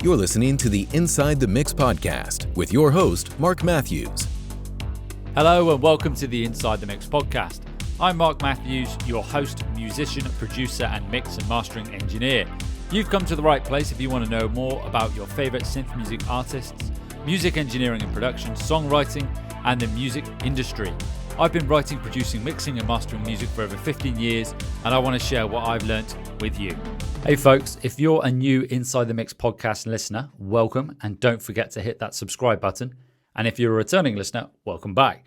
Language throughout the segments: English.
You're listening to the Inside the Mix podcast with your host, Marc Matthews. Hello and welcome to the Inside the Mix podcast. I'm Marc Matthews, your host, musician, producer, and mix and mastering engineer. You've come to the right place if you want to know more about your favorite synth music artists, music engineering and production, songwriting, and the music industry. I've been writing, producing, mixing, and mastering music for over 15 years, and I want to share what I've learnt with you. Hey folks, if you're a new Inside the Mix podcast listener, welcome, and don't forget to hit that subscribe button. And if you're a returning listener, welcome back.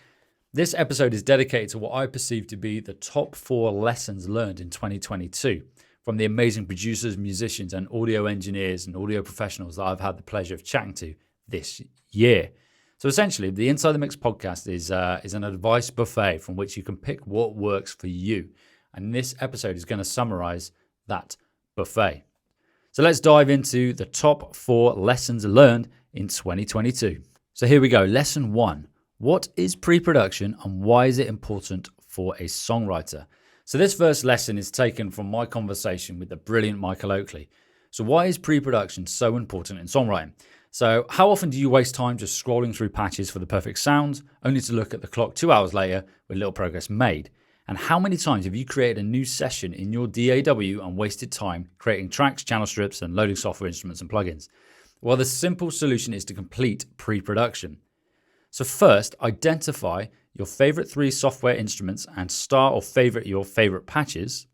This episode is dedicated to what I perceive to be the top 4 lessons learned in 2022 from the amazing producers, musicians, and audio engineers and audio professionals that I've had the pleasure of chatting to this year. So essentially, the Inside the Mix podcast is an advice buffet from which you can pick what works for you. And this episode is going to summarize that buffet. So let's dive into the top 4 lessons learned in 2022. So here we go. Lesson 1. What is pre-production and why is it important for a songwriter? So this first lesson is taken from my conversation with the brilliant Michael Oakley. So why is pre-production so important in songwriting? So how often do you waste time just scrolling through patches for the perfect sound, only to look at the clock 2 hours later with little progress made? And how many times have you created a new session in your DAW and wasted time creating tracks, channel strips, and loading software instruments and plugins? Well, the simple solution is to complete pre-production. So first, identify your favorite 3 software instruments and start or favorite your favorite patches.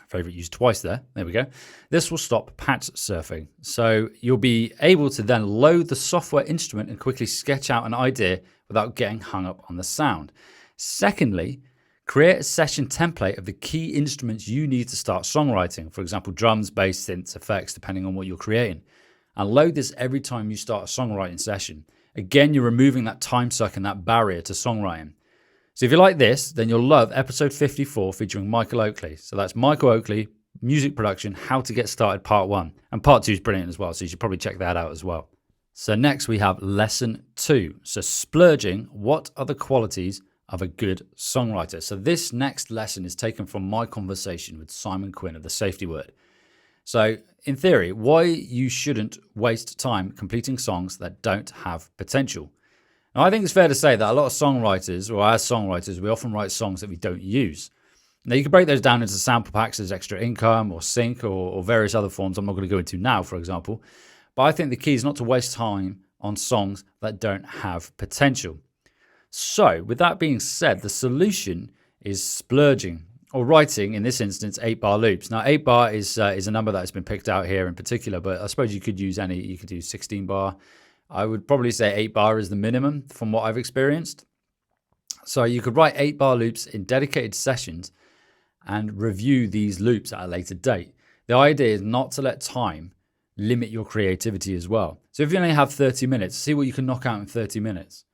Favorite used twice there we go. This will stop patch surfing. So you'll be able to then load the software instrument and quickly sketch out an idea without getting hung up on the sound. Secondly, create a session template of the key instruments you need to start songwriting. For example, drums, bass, synths, effects, depending on what you're creating. And load this every time you start a songwriting session. Again, you're removing that time suck and that barrier to songwriting. So if you like this, then you'll love episode 54 featuring Michael Oakley. So that's Michael Oakley, music production, how to get started, part 1. And part 2 is brilliant as well, so you should probably check that out as well. So next we have lesson 2. So splurging, what are the qualities of a good songwriter? So this next lesson is taken from my conversation with Simon Quinn of The Safety Word. So in theory, why you shouldn't waste time completing songs that don't have potential. Now, I think it's fair to say that a lot of songwriters, or as songwriters, we often write songs that we don't use. Now, you can break those down into sample packs as extra income or sync or various other forms I'm not going to go into now, for example. But I think the key is not to waste time on songs that don't have potential. So, with that being said, the solution is splurging, or writing, in this instance, 8-bar loops. Now, 8-bar is a number that has been picked out here in particular, but I suppose you could use you could do 16-bar. I would probably say 8-bar is the minimum from what I've experienced. So you could write 8-bar loops in dedicated sessions and review these loops at a later date. The idea is not to let time limit your creativity as well. So if you only have 30 minutes, see what you can knock out in 30 minutes.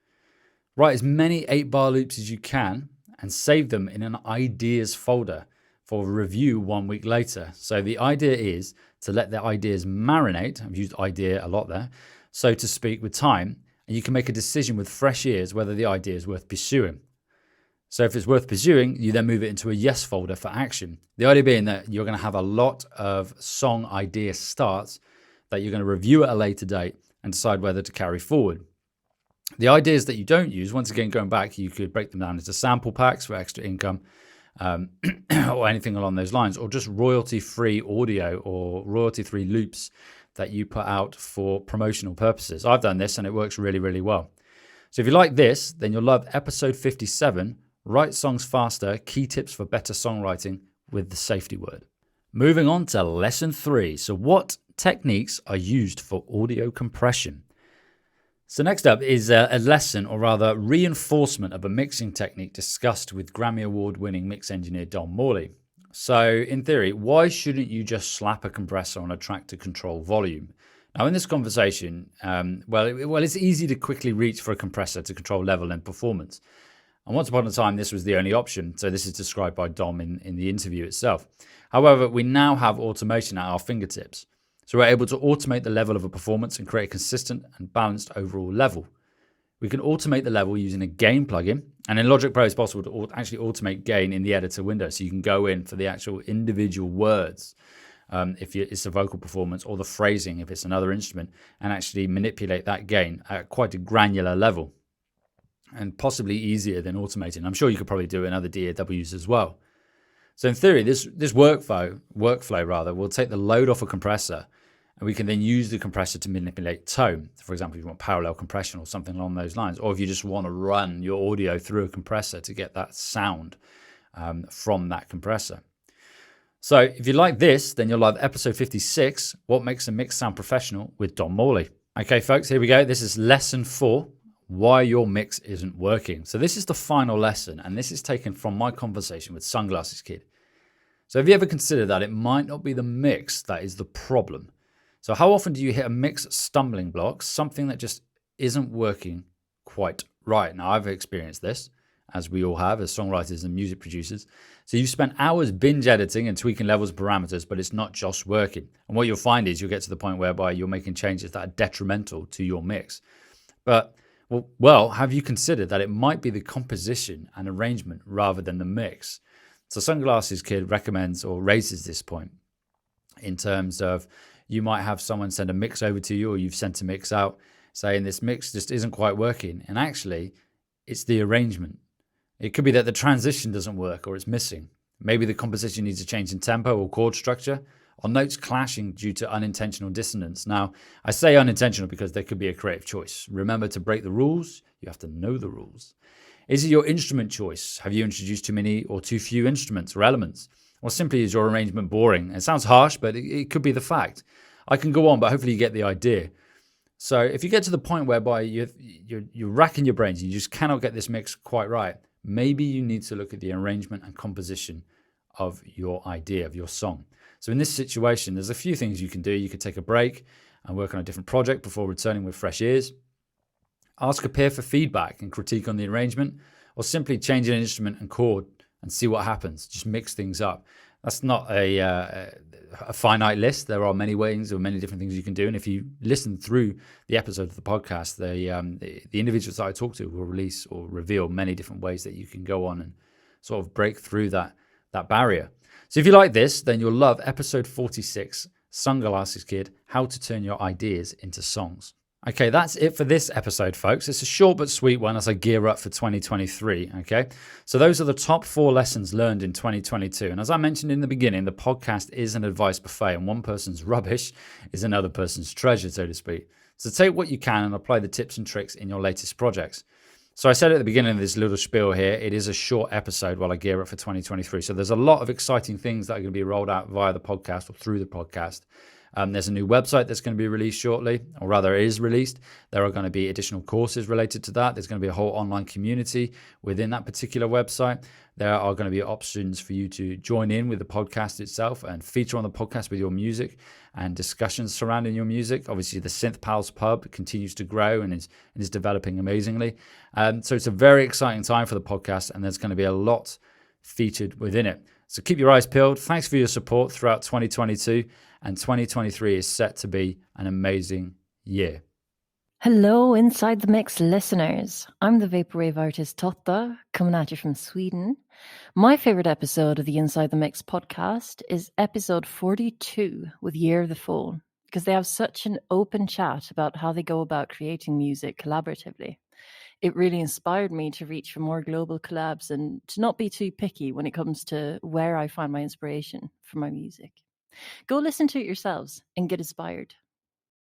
Write as many 8-bar loops as you can and save them in an ideas folder for review 1 week later. So the idea is to let the ideas marinate. I've used idea a lot there, so to speak, with time, and you can make a decision with fresh ears whether the idea is worth pursuing. So if it's worth pursuing, you then move it into a yes folder for action. The idea being that you're going to have a lot of song idea starts that you're going to review at a later date and decide whether to carry forward. The ideas that you don't use, once again, going back, you could break them down into sample packs for extra income, or anything along those lines, or just royalty-free audio or royalty-free loops that you put out for promotional purposes. I've done this and it works really, really well. So if you like this, then you'll love episode 57, Write Songs Faster, Key Tips for Better Songwriting with The Safety Word. Moving on to lesson 3. So what techniques are used for audio compression? So next up is a lesson, or rather reinforcement of a mixing technique discussed with Grammy Award-winning mix engineer Don Morley. So in theory, why shouldn't you just slap a compressor on a track to control volume? Now in this conversation, it's easy to quickly reach for a compressor to control level and performance. And once upon a time, this was the only option. So this is described by Dom in the interview itself. However, we now have automation at our fingertips. So we're able to automate the level of a performance and create a consistent and balanced overall level. We can automate the level using a gain plugin, and in Logic Pro it's possible to actually automate gain in the editor window, so you can go in for the actual individual words if it's a vocal performance, or the phrasing if it's another instrument, and actually manipulate that gain at quite a granular level, and possibly easier than automating. I'm sure you could probably do it in other DAWs as well. So in theory, this workflow will take the load off a compressor, and we can then use the compressor to manipulate tone. For example, if you want parallel compression or something along those lines, or if you just want to run your audio through a compressor to get that sound from that compressor. So if you like this, then you'll love episode 56, What Makes a Mix Sound Professional, with Don Morley. Okay, folks, here we go. This is lesson 4, Why Your Mix Isn't Working. So this is the final lesson, and this is taken from my conversation with Sunglasses Kid. So have you ever considered that it might not be the mix that is the problem? So how often do you hit a mix stumbling block, something that just isn't working quite right? Now, I've experienced this, as we all have as songwriters and music producers. So you've spent hours binge editing and tweaking levels and parameters, but it's not just working. And what you'll find is you'll get to the point whereby you're making changes that are detrimental to your mix. But, well, have you considered that it might be the composition and arrangement rather than the mix? So Sunglasses Kid recommends or raises this point in terms of you might have someone send a mix over to you, or you've sent a mix out saying this mix just isn't quite working. And actually, it's the arrangement. It could be that the transition doesn't work or it's missing. Maybe the composition needs a change in tempo or chord structure, or notes clashing due to unintentional dissonance. Now, I say unintentional because there could be a creative choice. Remember, to break the rules, you have to know the rules. Is it your instrument choice? Have you introduced too many or too few instruments or elements? Or simply is your arrangement boring? It sounds harsh, but it could be the fact. I can go on, but hopefully you get the idea. So if you get to the point whereby you're racking your brains, you just cannot get this mix quite right, maybe you need to look at the arrangement and composition of your idea, of your song. So in this situation, there's a few things you can do. You could take a break and work on a different project before returning with fresh ears. Ask a peer for feedback and critique on the arrangement, or simply change an instrument and chord and see what happens. Just mix things up. That's not a finite list. There are many ways or many different things you can do. And if you listen through the episode of the podcast, the individuals that I talk to will release or reveal many different ways that you can go on and sort of break through that barrier. So if you like this, then you'll love episode 46, Sunglasses Kid, How to Turn Your Ideas into Songs. Okay, that's it for this episode, folks. It's a short but sweet one as I gear up for 2023, okay? So those are the top 4 lessons learned in 2022. And as I mentioned in the beginning, the podcast is an advice buffet, and one person's rubbish is another person's treasure, so to speak. So take what you can and apply the tips and tricks in your latest projects. So I said at the beginning of this little spiel here, it is a short episode while I gear up for 2023. So there's a lot of exciting things that are going to be rolled out via the podcast or through the podcast. There's a new website that's going to be released shortly, or rather it is released. There are going to be additional courses related to that. There's going to be a whole online community within that particular website. There are going to be options for you to join in with the podcast itself and feature on the podcast with your music and discussions surrounding your music. Obviously, the Synth Pals Pub continues to grow and is developing amazingly. So it's a very exciting time for the podcast, and there's going to be a lot featured within it. So keep your eyes peeled. Thanks for your support throughout 2022. And 2023 is set to be an amazing year. Hello, Inside the Mix listeners. I'm the vaporwave artist Totta, coming at you from Sweden. My favorite episode of the Inside the Mix podcast is episode 42 with Year of the Fool, because they have such an open chat about how they go about creating music collaboratively. It really inspired me to reach for more global collabs and to not be too picky when it comes to where I find my inspiration for my music. Go listen to it yourselves and get inspired.